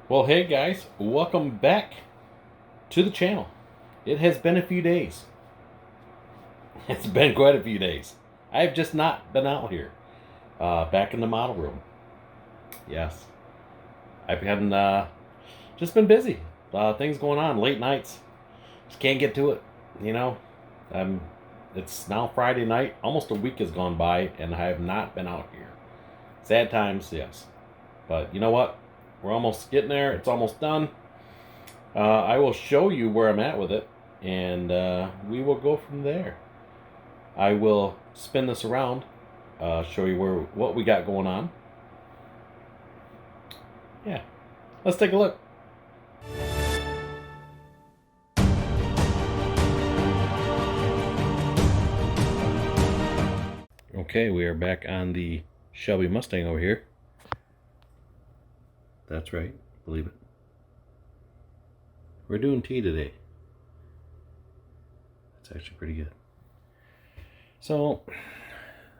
Well, hey guys, welcome back to the channel. It has been a few days. It's been quite a few days. I've just not been out here. Back in the model room. Yes. I've been just been busy. Things going on, late nights. Just can't get to it, you know. Um, it's now Friday night. Almost a week has gone by, and I have not been out here. Sad times, yes. But you know what? We're almost getting there. It's almost done. I will show you where I'm at with it, and we will go from there. I will spin this around, show you what we got going on. Yeah, let's take a look. Okay, we are back on the Shelby Mustang over here. That's right, believe it. We're doing tea today. It's actually pretty good. So,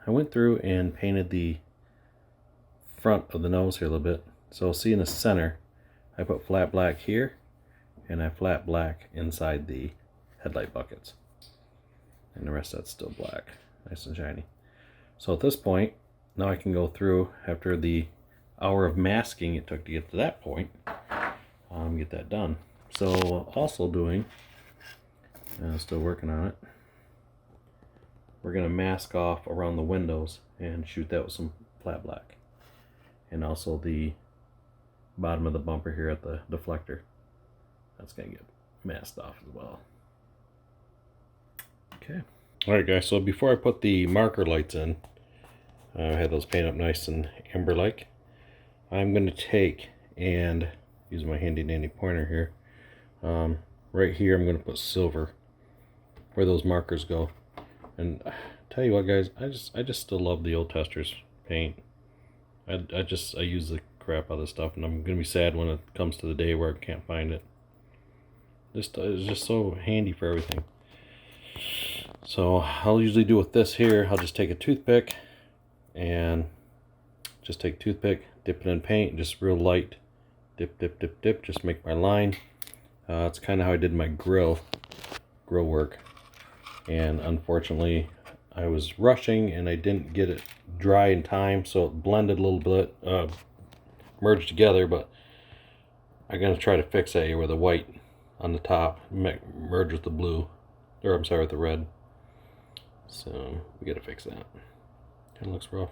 I went through and painted the front of the nose here a little bit. So see in the center, I put flat black here, and I flat black inside the headlight buckets. And the rest of that's still black, nice and shiny. So at this point, now I can go through after the hour of masking it took to get to that point, get that done. So also doing, still working on it, we're going to mask off around the windows and shoot that with some flat black. And also the bottom of the bumper here at the deflector. That's going to get masked off as well. Okay. Alright guys, so before I put the marker lights in, I had those painted up nice and amber-like. I'm going to take and use my handy dandy pointer here. Right here I'm going to put silver where those markers go. And tell you what guys, I just still love the old Testors paint. I use the crap out of this stuff, and I'm gonna be sad when it comes to the day where I can't find it. It's just so handy for everything. So I'll usually do with this here, I'll just take a toothpick and just take toothpick, dip it in paint, just real light, dip, dip, dip, dip, just make my line. It's kind of how I did my grill work. And unfortunately I was rushing and I didn't get it dry in time, so it blended a little bit, merged together, but I'm going to try to fix that here with the white on the top, merge with the blue, or I'm sorry, with the red. So we got to fix that. Kind of looks rough.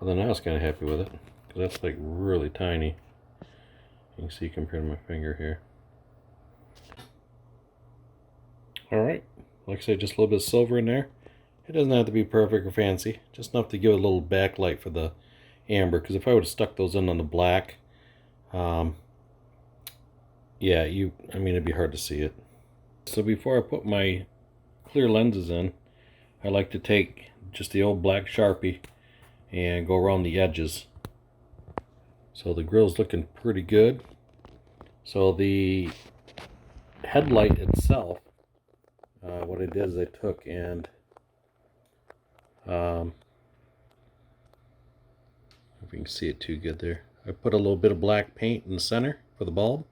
Other than that, I was kind of happy with it, because that's like really tiny. You can see compared to my finger here. Alright. Like I said, just a little bit of silver in there. It doesn't have to be perfect or fancy, just enough to give it a little backlight for the amber, because if I would have stuck those in on the black, yeah, I mean, it'd be hard to see it. So before I put my clear lenses in, I like to take just the old black Sharpie and go around the edges. So the grill's looking pretty good. So the headlight itself, what I did is I took and if you can see it too good there, I put a little bit of black paint in the center for the bulb,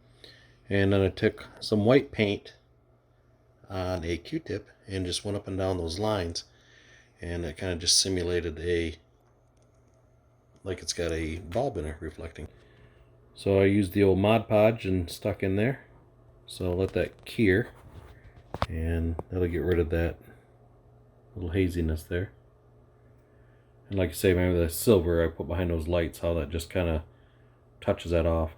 and then I took some white paint on a Q-tip and just went up and down those lines, and it kind of just simulated like it's got a bulb in it reflecting. So I used the old Mod Podge and stuck in there, so I'll let that cure, and that'll get rid of that little haziness there. And like I say, maybe the silver I put behind those lights, how that just kind of touches that off.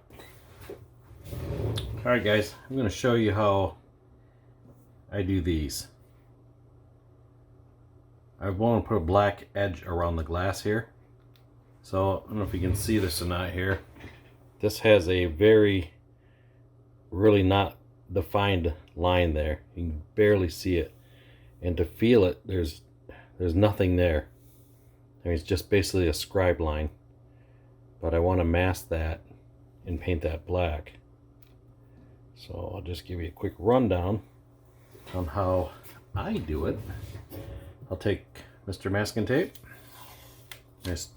Alright guys, I'm going to show you how I do these. I want to put a black edge around the glass here. So I don't know if you can see this or not here. This has a really not defined line there. You can barely see it. And to feel it, there's nothing there. I mean, it's just basically a scribe line. But I want to mask that and paint that black. So I'll just give you a quick rundown on how I do it. I'll take Mr. Masking Tape, nice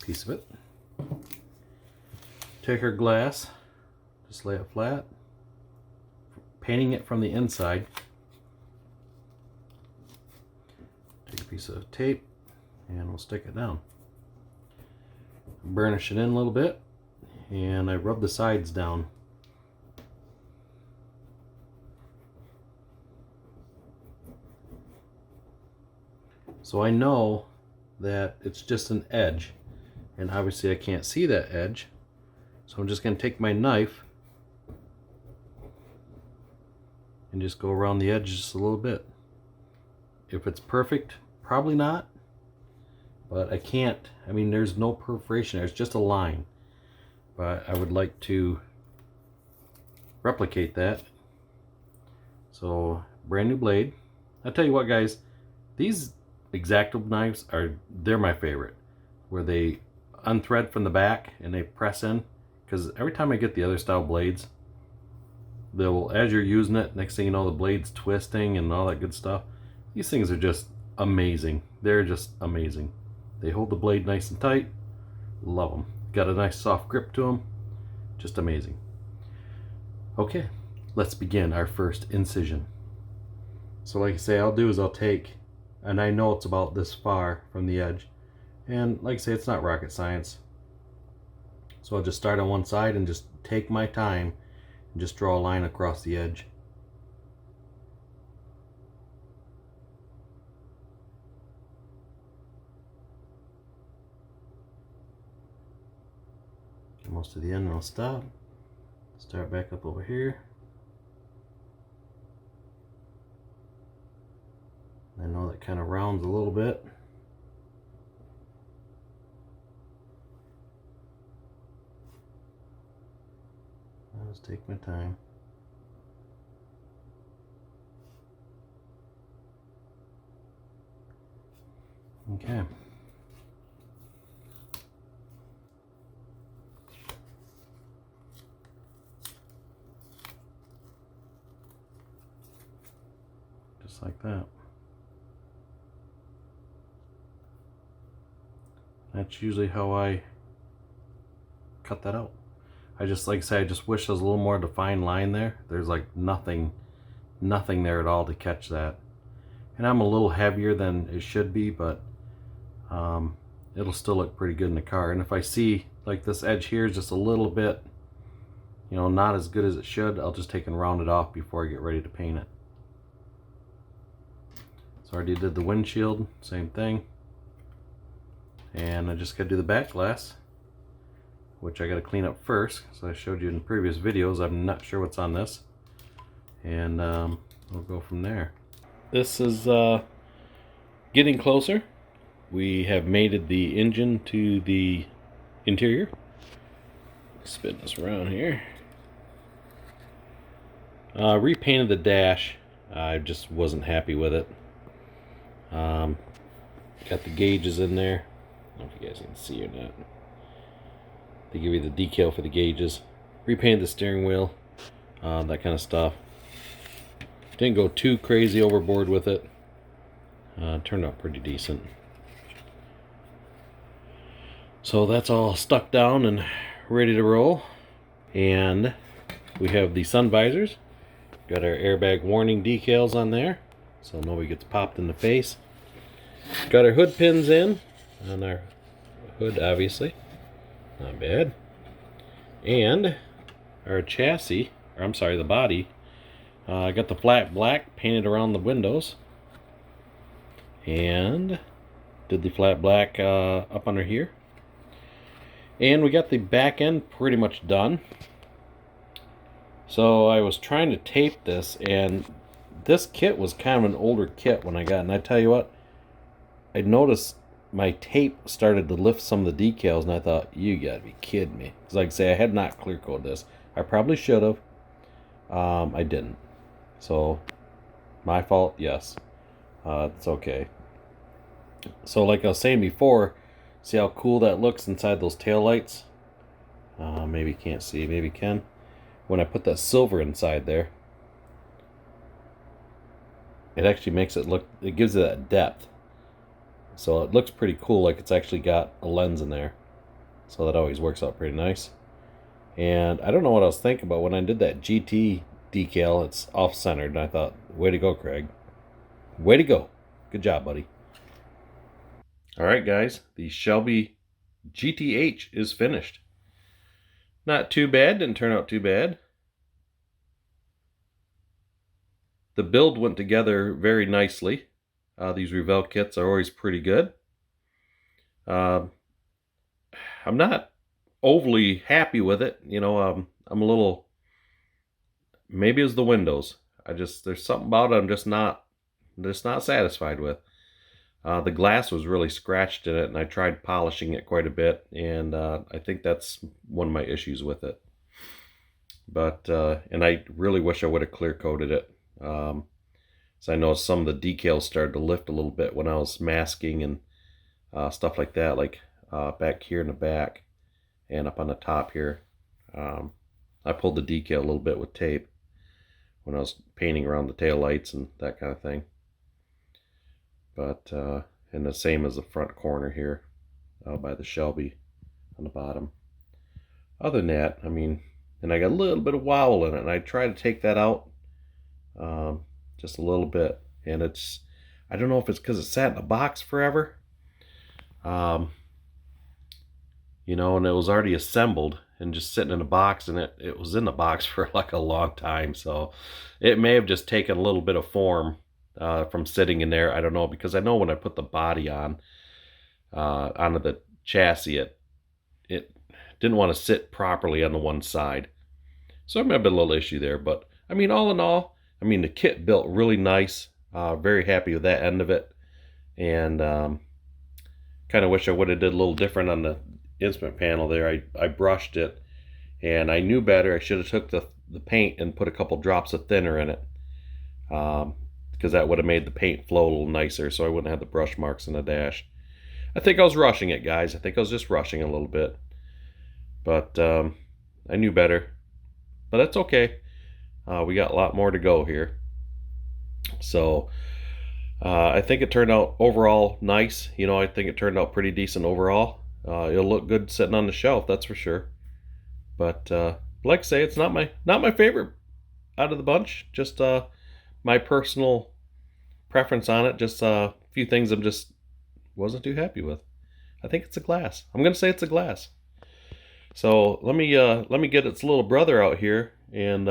piece of it, take our glass, just lay it flat, painting it from the inside. Take a piece of tape and we'll stick it down. Burnish it in a little bit, and I rub the sides down. So I know that it's just an edge, and obviously I can't see that edge, so I'm just going to take my knife and just go around the edge just a little bit. If it's perfect, probably not, but I can't, I mean, there's no perforation there, it's just a line, but I would like to replicate that. So brand new blade. I'll tell you what, guys, these X-Acto knives they're my favorite, where they unthread from the back and they press in, because every time I get the other style blades, they'll, as you're using it, next thing you know, the blade's twisting and all that good stuff. These things are just amazing. They're just amazing. They hold the blade nice and tight. Love them. Got a nice soft grip to them. Just amazing. Okay, let's begin our first incision. So like I say, I'll do is I'll take, and I know it's about this far from the edge, and like I say, it's not rocket science, so I'll just start on one side and just take my time and just draw a line across the edge. Get most of the end and I'll stop, start back up over here. I know that kind of rounds a little bit. I'll just take my time. Okay. Just like that. That's usually how I cut that out. I just, like I say, I just wish there was a little more defined line there. There's like nothing there at all to catch that. And I'm a little heavier than it should be, but it'll still look pretty good in the car. And if I see like this edge here is just a little bit, you know, not as good as it should, I'll just take and round it off before I get ready to paint it. So I already did the windshield, same thing. And I just got to do the back glass, which I got to clean up first. So I showed you in previous videos, I'm not sure what's on this. And we'll go from there. This is getting closer. We have mated the engine to the interior. Spin this around here. Repainted the dash. I just wasn't happy with it. Got the gauges in there. I don't know if you guys can see or not. They give you the decal for the gauges. Repainted the steering wheel, that kind of stuff. Didn't go too crazy overboard with it. Turned out pretty decent. So that's all stuck down and ready to roll. And we have the sun visors. Got our airbag warning decals on there, so nobody gets popped in the face. Got our hood pins in on our hood, obviously. Not bad. And our chassis, or I'm sorry, the body, I got the flat black painted around the windows. And did the flat black up under here. And we got the back end pretty much done. So I was trying to tape this, and this kit was kind of an older kit when I got it. And I tell you what, I noticed my tape started to lift some of the decals, and I thought, you gotta be kidding me. Because like I say, I had not clear coated this. I probably should have. I didn't. So, my fault, yes. It's okay. So like I was saying before, see how cool that looks inside those taillights? Maybe you can't see, maybe you can. When I put that silver inside there, it actually makes it look, it gives it that depth. So it looks pretty cool, like it's actually got a lens in there. So that always works out pretty nice. And I don't know what I was thinking, but when I did that GT decal, it's off-centered, and I thought, way to go, Craig. Way to go. Good job, buddy. All right, guys, the Shelby GTH is finished. Not too bad, didn't turn out too bad. The build went together very nicely. These REVELL kits are always pretty good. I'm not overly happy with it. You know, I'm a little, maybe it's the windows. There's something about it I'm just not satisfied with. The glass was really scratched in it, and I tried polishing it quite a bit, and I think that's one of my issues with it. But, and I really wish I would have clear coated it. So I noticed some of the decals started to lift a little bit when I was masking and stuff like that, like back here in the back and up on the top here. I pulled the decal a little bit with tape when I was painting around the tail lights and that kind of thing. But, and the same as the front corner here by the Shelby on the bottom. Other than that, I mean, and I got a little bit of wobble in it, and I tried to take that out just a little bit, and it's, I don't know if it's because it sat in a box forever, you know, and it was already assembled and just sitting in a box, and it was in the box for like a long time, so it may have just taken a little bit of form from sitting in there. I don't know, because I know when I put the body on onto the chassis, it didn't want to sit properly on the one side, so there may have been a little issue there. But I mean, all in all, I mean, the kit built really nice. Very happy with that end of it, and kind of wish I would have did a little different on the instrument panel there. I brushed it, and I knew better. I should have took the paint and put a couple drops of thinner in it, because that would have made the paint flow a little nicer, so I wouldn't have the brush marks in the dash. I think I was rushing it, guys. I think I was just rushing a little bit, but I knew better. But that's okay. We got a lot more to go here. So I think it turned out overall nice. You know, I think it turned out pretty decent overall. It'll look good sitting on the shelf, that's for sure. But like I say, it's not my favorite out of the bunch. Just my personal preference on it. Just a few things I'm just wasn't too happy with. I think it's a glass. I'm gonna say it's a glass. So let me get its little brother out here, and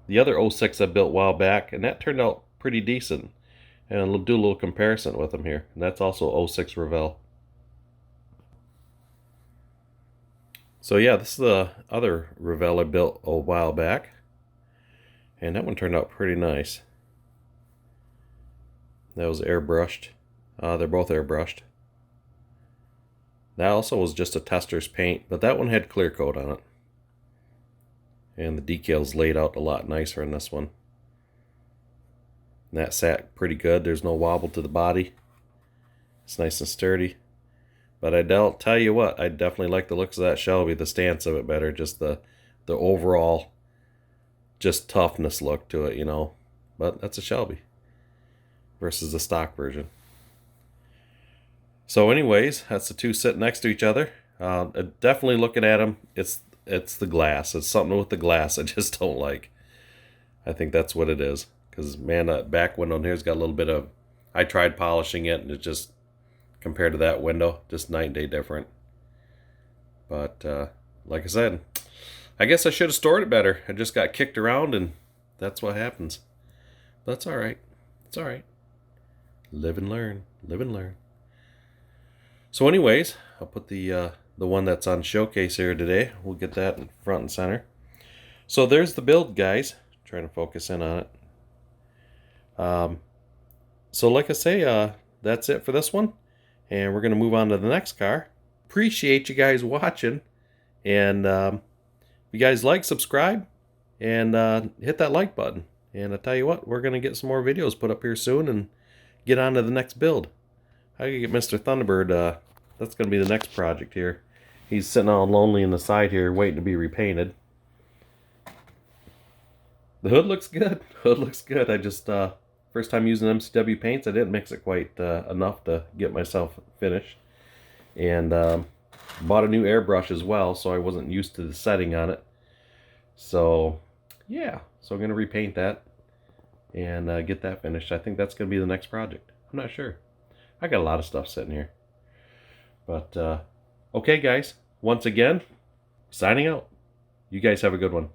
the other 06 I built a while back, and that turned out pretty decent. And I'll do a little comparison with them here. And that's also 06 REVELL. So yeah, this is the other REVELL I built a while back, and that one turned out pretty nice. That was airbrushed. They're both airbrushed. That also was just a tester's paint, but that one had clear coat on it. And the decals laid out a lot nicer in this one. And that sat pretty good. There's no wobble to the body. It's nice and sturdy. But I'll tell you what, I definitely like the looks of that Shelby, the stance of it better. Just the overall just toughness look to it, you know. But that's a Shelby versus the stock version. So anyways, that's the two sitting next to each other. Definitely looking at them, it's the glass. It's something with the glass I just don't like. I think that's what it is. Because, man, that back window in here's got a little bit of... I tried polishing it, and it just, compared to that window, just night and day different. But, like I said, I guess I should have stored it better. I just got kicked around, and that's what happens. But that's all right. It's all right. Live and learn. Live and learn. So anyways, I'll put the one that's on showcase here today. We'll get that in front and center. So there's the build, guys. Trying to focus in on it. So like I say, that's it for this one. And we're going to move on to the next car. Appreciate you guys watching. And if you guys like, subscribe. And hit that like button. And I tell you what, we're going to get some more videos put up here soon. And get on to the next build. I can get Mr. Thunderbird. That's going to be the next project here. He's sitting all lonely in the side here waiting to be repainted. The hood looks good. Hood looks good. I just, first time using MCW paints, I didn't mix it quite enough to get myself finished. And Bought a new airbrush as well, so I wasn't used to the setting on it. So yeah, so I'm going to repaint that and get that finished. I think that's going to be the next project. I'm not sure. I got a lot of stuff sitting here. But okay, guys, once again, signing out. You guys have a good one.